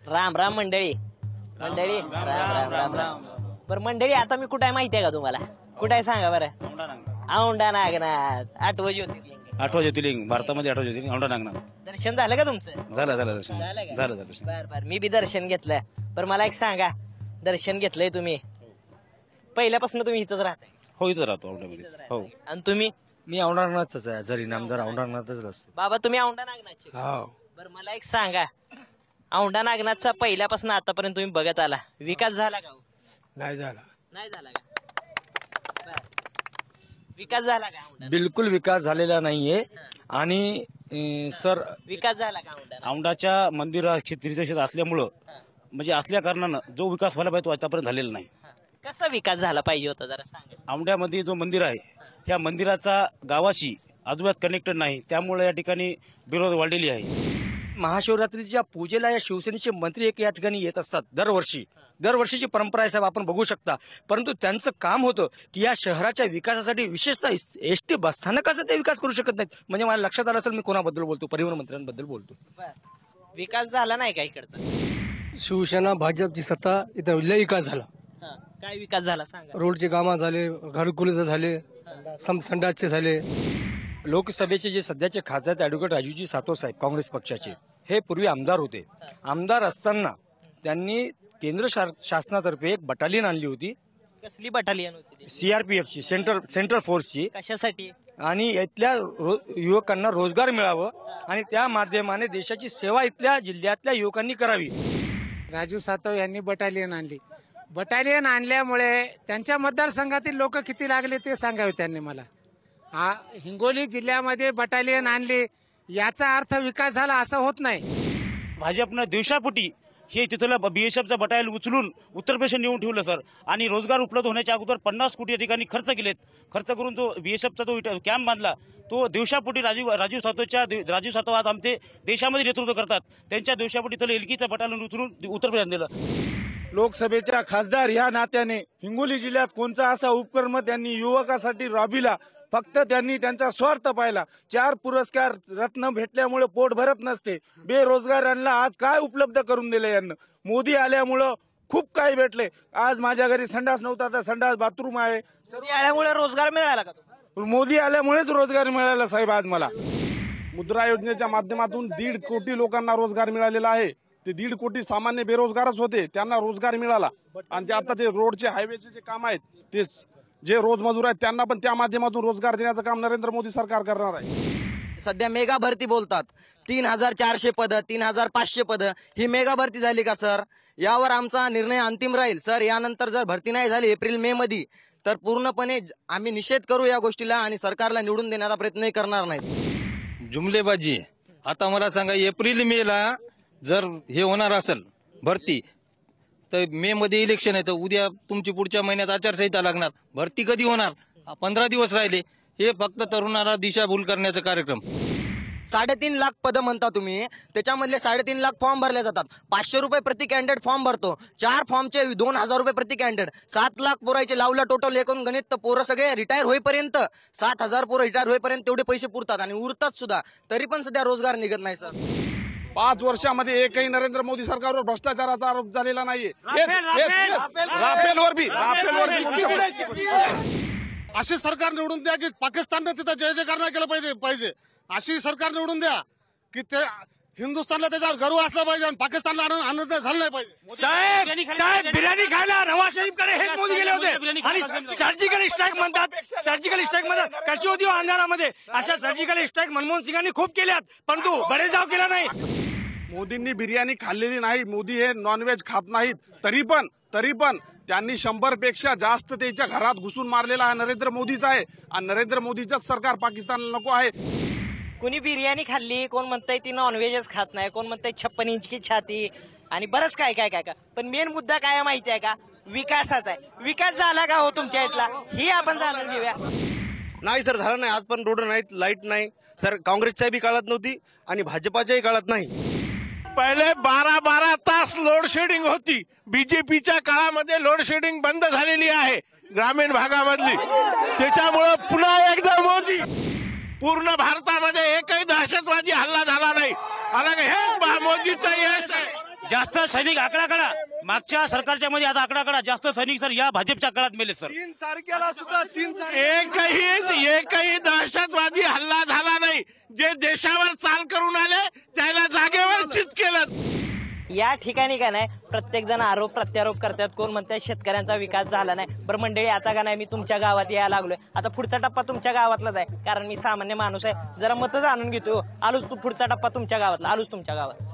राम राम मंडळी मंडळी राम राम राम राम. बरं मंडळी, आता मी कुठे आहे माहिती आहे का तुम्हाला? कुठे आहे सांगा बरं. औंढा नागनाथ, 8वं ज्योतिर्लिंग. 8वं ज्योतिर्लिंग, भारतामध्ये 8वं ज्योतिर्लिंग औंढा नागनाथ. दर्शन झालं का तुमचं? झालं दर्शन झालं झालं दर्शन. बर बर, मी बी दर्शन घेतलं. बरं मला एक सांगा, दर्शन घेतलंय तुम्ही, पहिल्यापासून तुम्ही इथंच राहताय? हो, इथं राहतो औंढ्यामध्ये. हो. आणि तुम्ही? मी औंढानाथच आहे, जरी नामदार औंढानाथच असतो. बाबा तुम्ही औंढा नागनाथचे? हो. बरं मला एक सांगा, औंढा नागनाथचा पहिल्यापासून आतापर्यंत तुम्ही बघत आला, विकास झाला का? नाही झाला. नाही झाला का? बरं. विकास झाला का औंढा? बिलकुल विकास झालेला नाहीये. आणि सर, विकास झाला का औंढा? औंढाच्या मंदिराची तीर्थक्षेत्र असल्यामुळं, म्हणजे असल्या कारणानं जो विकास व्हायला पाहिजे तो आतापर्यंत झालेला नाही. कसा विकास झाला पाहिजे होता जरा सांगा. औंढ्यामध्ये जो मंदिर आहे त्या मंदिराचा गावाशी अजिबात कनेक्टेड नाही, त्यामुळे या ठिकाणी विरोध वाढलेली आहे. महाशिवरात्रीच्या पूजेला या शिवसेनेचे मंत्री एक या ठिकाणी येत असतात दरवर्षीची परंपरा आहे साहेब, आपण बघू शकता. परंतु त्यांचं काम होतं की या शहराच्या विकासासाठी विशेषतः एसटी बसस्थानकाचा ते विकास करू शकत नाहीत. म्हणजे मला लक्षात आलं असेल मी कोणाबद्दल बोलतो, परिवहन मंत्र्यांबद्दल बोलतो. विकास झाला नाही का इकडचा? शिवसेना भाजपची सत्ता इथं लय विकास झाला. काय विकास झाला सांगा. रोडचे कामं झाले, घरकुल झाले, संडासचे झाले. लोकसभेचे जे सध्याचे खासदार ॲडव्होकेट राजूजी सातव साहेब काँग्रेस पक्षाचे, हे पूर्वी आमदार होते. आमदार असताना त्यांनी केंद्र शासनातर्फे एक बटालियन आणली होती. कसली बटालियन होती? CRPFची, सेंट्रल फोर्सची. कशासाठी? आणि इथल्या युवकांना रोजगार मिळावं आणि त्या माध्यमाने देशाची सेवा इथल्या जिल्ह्यातल्या युवकांनी करावी. राजू सातव यांनी बटालियन आणल्यामुळे त्यांच्या मतदारसंघातील लोक किती लागले ते सांगावे त्यांनी मला. हिंगोली जिल्ह्यामध्ये बटालियन आणले याचा अर्थ विकास झाला असं होत नाही. भाजपनं दिवसापोटी हे तिथलं BSFचं बटालियन उचलून उत्तर प्रदेश नेऊन ठेवलं सर. आणि रोजगार उपलब्ध होण्याच्या अगोदर 50 कोटी या ठिकाणी खर्च केलेत. खर्च करून तो BSFचा जो कॅम्प बांधला, तो दिवसापोटी राजू सातव आज आमचे देशामध्ये नेतृत्व करतात. त्यांच्या दिवसापोटी त्याला एलकीचं बटालियन उचलून उत्तर प्रदेश दिलं. लोकसभेच्या खासदार या नात्याने हिंगोली जिल्ह्यात कोणता असा उपक्रम त्यांनी युवकासाठी राबविला? फक्त त्यांनी त्यांचा स्वार्थ पाहिला. 4 पुरस्कार रत्न भेटल्यामुळे पोट भरत नसते. बेरोजगारांना आज काय उपलब्ध करून दिले यांना? मोदी आल्यामुळं खूप काही भेटले. आज माझ्या घरी संडास नव्हता तर संडास बाथरूम आहे. मोदी आल्यामुळे रोजगार मिळाला का? मोदी आल्यामुळेच रोजगार मिळाला साहेब. आज मला मुद्रा योजनेच्या माध्यमातून 1.5 कोटी लोकांना रोजगार मिळालेला आहे. ते 1.5 कोटी सामान्य बेरोजगारच होते, त्यांना रोजगार मिळाला. आणि ते आता ते रोडचे हायवेचे जे काम आहेत, ते जे रोजमजूर आहेत त्यांना पण त्या माध्यमातून रोजगार देण्याचं काम नरेंद्र मोदी सरकार करणार आहे. सध्या मेगा भरती बोलतात. 3400 पदं, 3500 पदं ही मेगा भरती झाली का सर? यावर आमचा निर्णय अंतिम राहील सर. यानंतर जर भरती नाही झाली एप्रिल-मे मध्ये तर पूर्णपणे आम्ही निषेध करू या गोष्टीला आणि सरकारला निवडून देण्याचा प्रयत्नही करणार नाही. जुमलेबाजी. आता मला सांगा, एप्रिल-मे ला जर हे होणार असेल भरती, तर मे मध्ये इलेक्शन आहे, तर उद्या तुमची पुढच्या महिन्यात आचारसंहिता लागणार. भरती कधी होणार? 15 दिवस राहिले. हे फक्त तरुणाला दिशाभूल करण्याचा कार्यक्रम. 3.5 लाख पदं म्हणता तुम्ही, त्याच्यामधले 3.5 लाख फॉर्म भरले जातात. 500 रुपये प्रति कॅन्डिडेट फॉर्म भरतो. 4 फॉर्मचे 2000 रुपये प्रति कॅन्डिडेट. 7 लाख पोरायचे लावला टोटल एकूण गणित, तर पोरं सगळे रिटायर होईपर्यंत 7000 पोरं रिटायर होईपर्यंत तेवढे पैसे पुरतात आणि उरतात सुद्धा. तरी पण सध्या रोजगार निघत नाही सर. 5 वर्षामध्ये एकही नरेंद्र मोदी सरकारवर भ्रष्टाचाराचा आरोप झालेला नाहीये. अशी सरकार निवडून द्या की पाकिस्तानने तिथं जय जयकार नाही केलं पाहिजे. अशी सरकार निवडून द्या की ते हिंदुस्थानला त्याच्यावर गर्व असला पाहिजे आणि पाकिस्तानला आनंद झाला नाही पाहिजे. साहेब बिर्याणी खायला नवाज शरीफकडे हेच मोदी गेले होते. आणि सर्जिकल स्ट्राईक म्हणतात, कशी होती अंधारामध्ये? अशा सर्जिकल स्ट्राईक मनमोहन सिंगांनी खूप केल्यात, परंतु बडेजाव केला नाही. मोदींनी बिर्याणी खाल्लेली नाही. मोदी हे नॉनव्हेज खात नाहीत. तरी पण त्यांनी 100 पेक्षा जास्त त्याच्या घरात घुसून मारलेला हा नरेंद्र मोदीचा आहे. आणि नरेंद्र मोदीचंच सरकार पाकिस्तानला नको आहे. कोणी बिर्याणी खाल्ली, कोण म्हणताय ती नॉनव्हेजच खात नाही, कोण म्हणताय 56 इंचची छाती आणि बरंच काय काय काय का. पण मेन मुद्दा काय माहिती आहे का? विकासाचा आहे. विकास झाला का हो तुमच्या इथला? ही आपण जाणून घेऊया. नाही सर, झालं नाही. आज पण रोड नाहीत, लाईट नाही सर. काँग्रेसच्याही बी काळात नव्हती आणि भाजपाच्याही काळात नाही. पहिले 12-12 तास लोड शेडिंग होती. बीजेपीच्या काळामध्ये लोड शेडिंग बंद झालेली आहे ग्रामीण भागामधली. त्याच्यामुळे पुन्हा एकदा मोदी. पूर्ण भारतामध्ये एकही दहशतवादी मला हे मोदीचं यश आहे. जास्त सैनिक आकडा काढा. मागच्या सरकारच्या मध्ये आता आकडा काढा. जास्त सैनिक सर या भाजपच्या काळात मेले सर. चीन सारख्याला सुद्धा एकही दहशतवादी हल्ला झाला नाही. जे देशावर चाल करून आले त्याला जागेवर चित केलं. या ठिकाणी का नाही प्रत्येक जण आरोप प्रत्यारोप करतात. कोण म्हणतात शेतकऱ्यांचा विकास झाला नाही. बरं मंडळी, आता का नाही मी तुमच्या गावात यायला लागलोय. आता पुढचा टप्पा तुमच्या गावातलाच आहे, कारण मी सामान्य माणूस आहे. जरा मतं जाणून घेतो. आलोच तू पुढचा टप्पा तुमच्या गावातला. आलोच तुमच्या गावात.